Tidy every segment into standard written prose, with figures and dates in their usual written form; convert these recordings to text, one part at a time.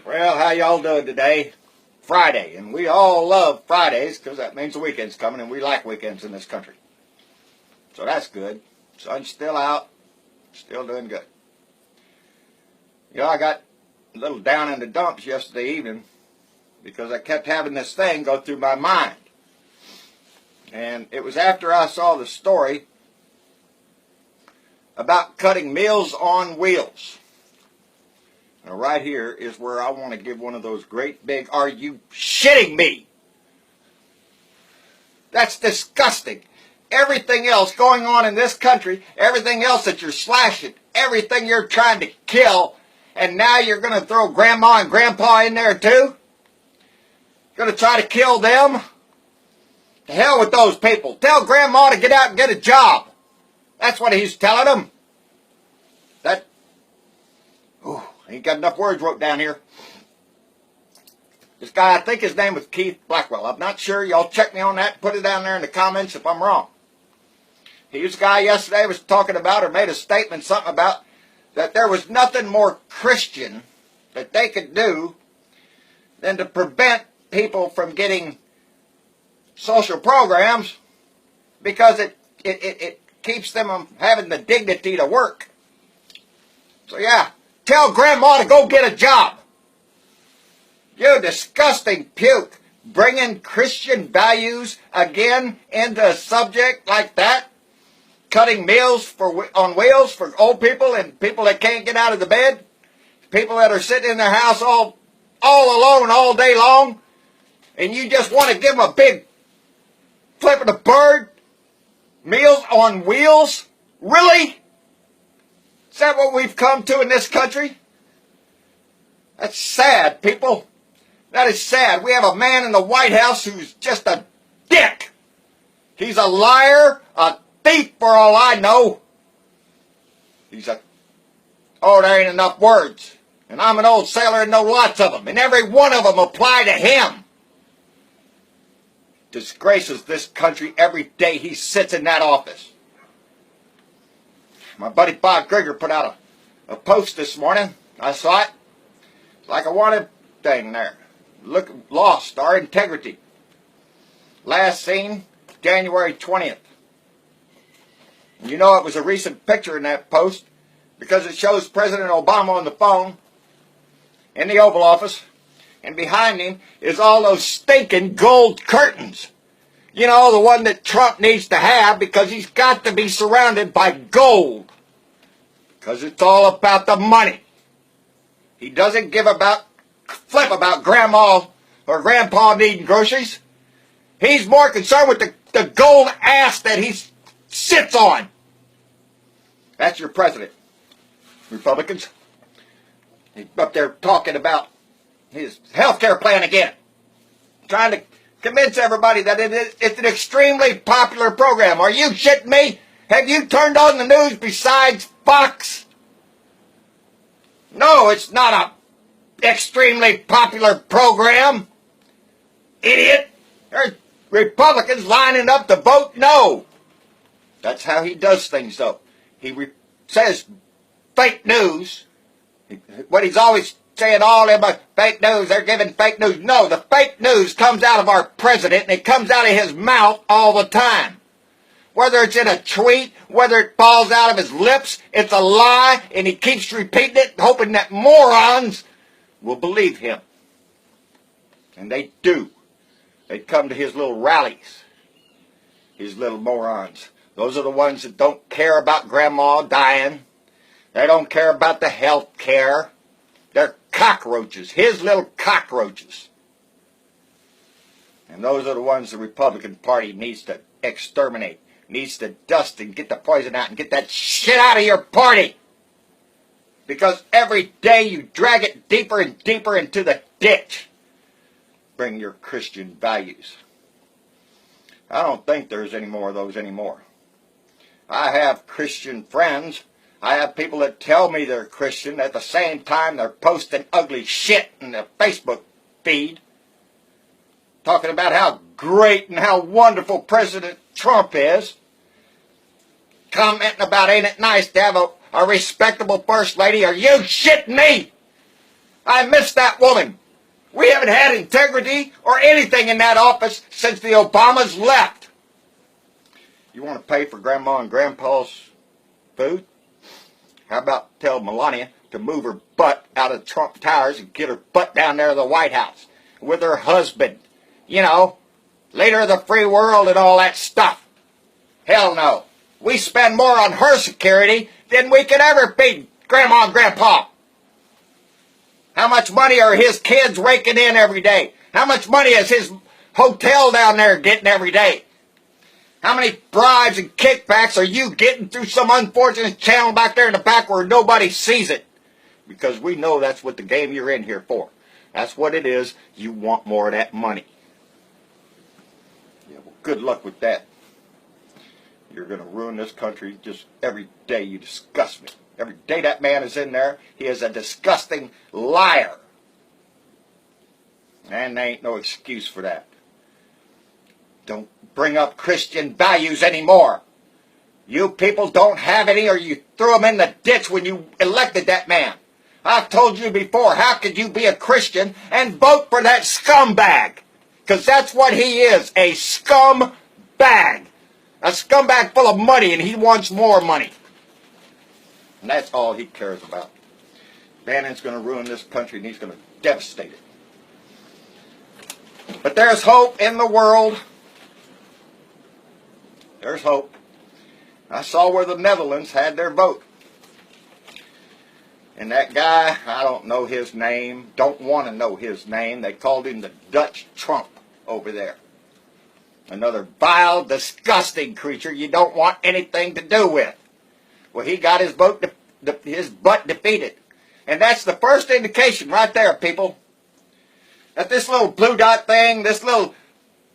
Well, how y'all doing today? Friday, and we all love Fridays because that means the weekend's coming, and we like weekends in this country. So that's good. Sun's still out, still doing good. You know, I got a little down in the dumps yesterday evening because I kept having this thing go through my mind. And it was after I saw the story about cutting Meals on Wheels. Now, right here is where I want to give one of those great big, are you shitting me? That's disgusting. Everything else going on in this country, everything else that you're slashing, everything you're trying to kill, and now you're going to throw Grandma and Grandpa in there too? Going to try to kill them? To hell with those people. Tell Grandma to get out and get a job. That's what he's telling them. Ain't got enough words wrote down here. This guy, I think his name was Keith Blackwell. I'm not sure. Y'all check me on that. Put it down there in the comments if I'm wrong. He was a guy yesterday was talking about or made a statement, something about that there was nothing more Christian that they could do than to prevent people from getting social programs because it keeps them from having the dignity to work. So yeah. Tell Grandma to go get a job. You disgusting puke. Bringing Christian values again into a subject like that. Cutting meals on wheels for old people and people that can't get out of the bed. People that are sitting in their house all alone all day long. And you just want to give them a big flip of the bird. Meals on wheels? Really? Is that what we've come to in this country? That's sad, people. That is sad. We have a man in the White House who's just a dick. He's a liar, a thief for all I know. Oh, there ain't enough words. And I'm an old sailor and know lots of them. And every one of them apply to him. Disgraces this country every day he sits in that office. My buddy Bob Grigger put out a post this morning. I saw it. It's like a wanted thing there. Look, lost our integrity. Last seen January 20th. And you know it was a recent picture in that post because it shows President Obama on the phone in the Oval Office, and behind him is all those stinking gold curtains. You know, the one that Trump needs to have because he's got to be surrounded by gold. Because it's all about the money. He doesn't give a flip about Grandma or Grandpa needing groceries. He's more concerned with the gold ass that he sits on. That's your president, Republicans. He's up there talking about his health care plan again. Trying to convince everybody that it's an extremely popular program. Are you shitting me? Have you turned on the news besides Fox? No, it's not a extremely popular program. Idiot. There's Republicans lining up to vote no. That's how he does things, though. He says fake news. What he's always saying, all them fake news, they're giving fake news. No, the fake news comes out of our president, and it comes out of his mouth all the time. Whether it's in a tweet, whether it falls out of his lips, it's a lie, and he keeps repeating it, hoping that morons will believe him. And they do. They come to his little rallies, his little morons. Those are the ones that don't care about Grandma dying. They don't care about the health care. They're cockroaches, his little cockroaches. And those are the ones the Republican Party needs to exterminate, needs to dust and get the poison out and get that shit out of your party. Because every day you drag it deeper and deeper into the ditch. Bring your Christian values. I don't think there's any more of those anymore. I have Christian friends. I have people that tell me they're Christian. At the same time, they're posting ugly shit in the Facebook feed. Talking about how great and how wonderful President Trump is. Commenting about ain't it nice to have a respectable first lady. Are you shitting me? I miss that woman. We haven't had integrity or anything in that office since the Obamas left. You want to pay for Grandma and Grandpa's food? How about tell Melania to move her butt out of Trump Towers and get her butt down there to the White House with her husband? You know, leader of the free world and all that stuff. Hell no. We spend more on her security than we could ever feed Grandma and Grandpa. How much money are his kids raking in every day? How much money is his hotel down there getting every day? How many bribes and kickbacks are you getting through some unfortunate channel back there in the back where nobody sees it? Because we know that's what the game you're in here for. That's what it is. You want more of that money. Yeah, well, good luck with that. You're going to ruin this country just every day. You disgust me. Every day that man is in there, he is a disgusting liar. And there ain't no excuse for that. Don't bring up Christian values anymore. You people don't have any, or you threw them in the ditch when you elected that man. I've told you before, how could you be a Christian and vote for that scumbag? Because that's what he is, a scumbag. A scumbag full of money, and he wants more money. And that's all he cares about. Bannon's going to ruin this country, and he's going to devastate it. But there's hope in the world. There's hope. I saw where the Netherlands had their vote. And that guy, I don't know his name, don't want to know his name. They called him the Dutch Trump over there. Another vile, disgusting creature you don't want anything to do with. Well, he got his butt defeated. And that's the first indication right there, people, that this little blue dot thing, this little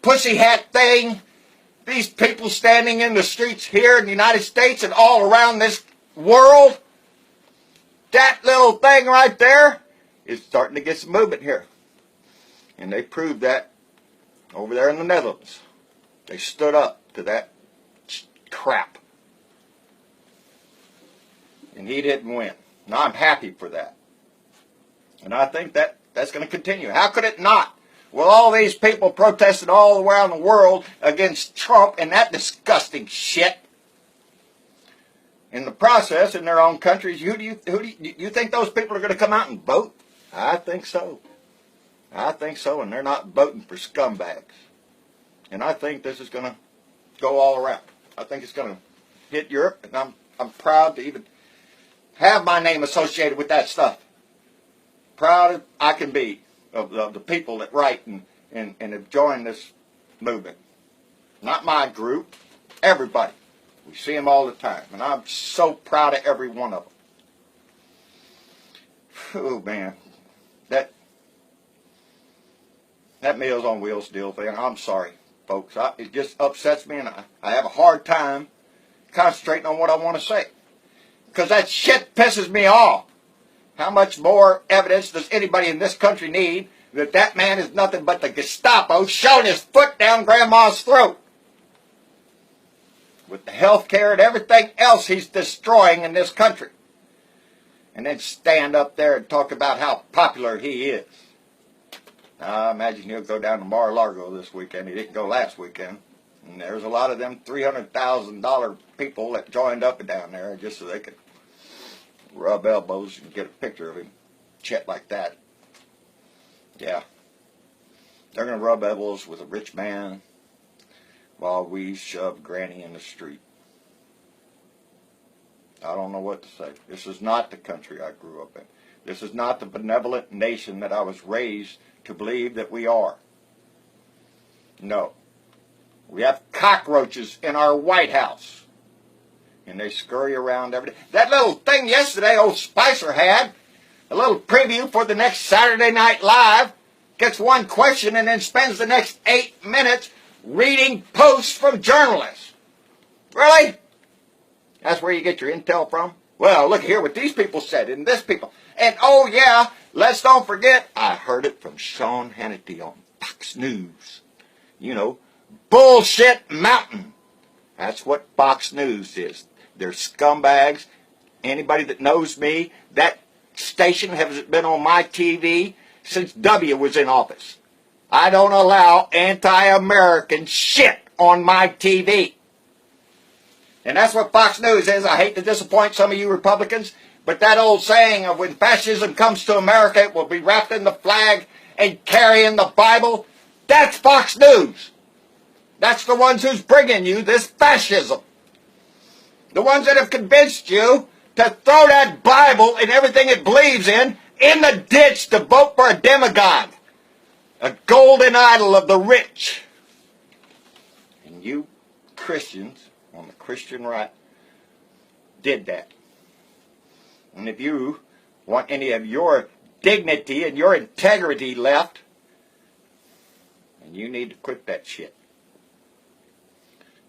pussy hat thing, these people standing in the streets here in the United States and all around this world, that little thing right there is starting to get some movement here. And they proved that over there in the Netherlands. They stood up to that crap. And he didn't win. And I'm happy for that. And I think that's going to continue. How could it not? Well, all these people protested all around the world against Trump and that disgusting shit. In the process, in their own countries, who do you think those people are going to come out and vote? I think so. I think so, and they're not voting for scumbags. And I think this is going to go all around. I think it's going to hit Europe, and I'm proud to even have my name associated with that stuff. Proud as I can be of the people that write and have joined this movement. Not my group, everybody. We see them all the time, and I'm so proud of every one of them. Oh, man. That Meals on Wheels deal thing, I'm sorry, folks. It just upsets me, and I have a hard time concentrating on what I want to say. Because that shit pisses me off. How much more evidence does anybody in this country need that that man is nothing but the Gestapo shoving his foot down Grandma's throat? With the health care and everything else he's destroying in this country. And then stand up there and talk about how popular he is. I imagine he'll go down to Mar-a-Lago this weekend. He didn't go last weekend. And there's a lot of them $300,000 people that joined up down there just so they could rub elbows and get a picture of him. Shit like that. Yeah. They're going to rub elbows with a rich man while we shove Granny in the street. I don't know what to say. This is not the country I grew up in. This is not the benevolent nation that I was raised to believe that we are. No. We have cockroaches in our White House. And they scurry around every day. That little thing yesterday old Spicer had, a little preview for the next Saturday Night Live, gets one question and then spends the next 8 minutes reading posts from journalists. Really? That's where you get your intel from? Well, look here what these people said and this people. And oh yeah, let's don't forget, I heard it from Sean Hannity on Fox News. You know, Bullshit Mountain. That's what Fox News is. They're scumbags. Anybody that knows me, that station has been on my TV since W was in office. I don't allow anti-American shit on my TV. And that's what Fox News is. I hate to disappoint some of you Republicans, but that old saying of when fascism comes to America, it will be wrapped in the flag and carrying the Bible, that's Fox News. That's the ones who's bringing you this fascism. The ones that have convinced you to throw that Bible and everything it believes in the ditch to vote for a demagogue, a golden idol of the rich. And you Christians on the Christian right did that. And if you want any of your dignity and your integrity left, then you need to quit that shit.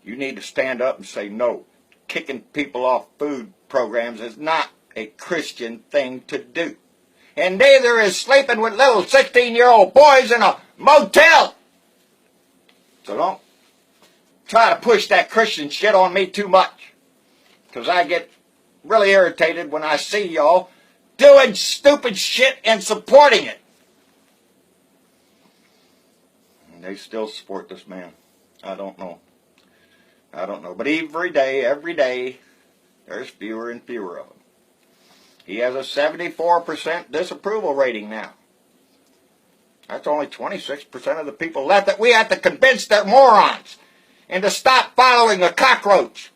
You need to stand up and say no. Kicking people off food programs is not a Christian thing to do. And neither is sleeping with little 16-year-old boys in a motel. So don't try to push that Christian shit on me too much. Because I get really irritated when I see y'all doing stupid shit and supporting it. And they still support this man. I don't know. But every day, there's fewer and fewer of them. He has a 74% disapproval rating now. That's only 26% of the people left that we have to convince they're morons and to stop following a cockroach.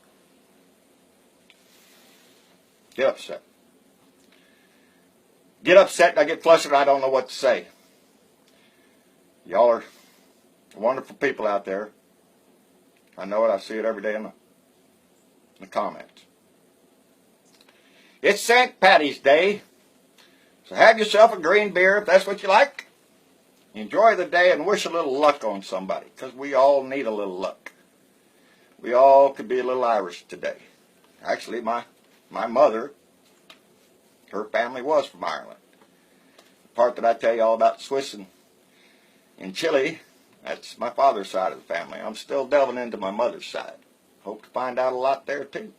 Get upset. Get upset and I get flustered and I don't know what to say. Y'all are wonderful people out there. I know it. I see it every day in the comments. It's St. Patty's Day, so have yourself a green beer if that's what you like. Enjoy the day and wish a little luck on somebody, because we all need a little luck. We all could be a little Irish today. Actually, my mother, her family was from Ireland. The part that I tell you all about Swiss and Chile, that's my father's side of the family. I'm still delving into my mother's side. Hope to find out a lot there too.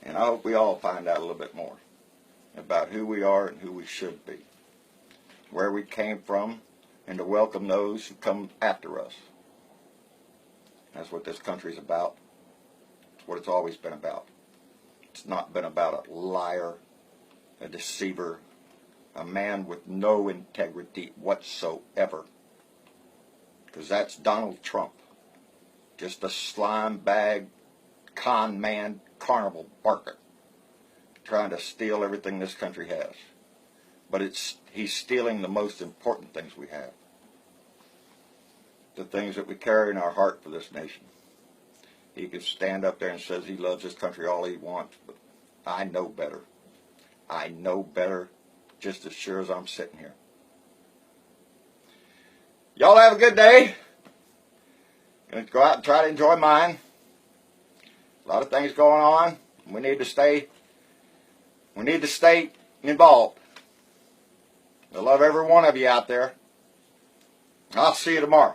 And I hope we all find out a little bit more about who we are and who we should be. Where we came from, and to welcome those who come after us. That's what this country's about. It's what it's always been about. It's not been about a liar, a deceiver, a man with no integrity whatsoever. Because that's Donald Trump. Just a slime bag, con man, carnival barker. Trying to steal everything this country has. But he's stealing the most important things we have. The things that we carry in our heart for this nation. He can stand up there and says he loves this country all he wants, but I know better. I know better just as sure as I'm sitting here. Y'all have a good day. Going to go out and try to enjoy mine. A lot of things going on. We need to stay involved. I love every one of you out there. I'll see you tomorrow.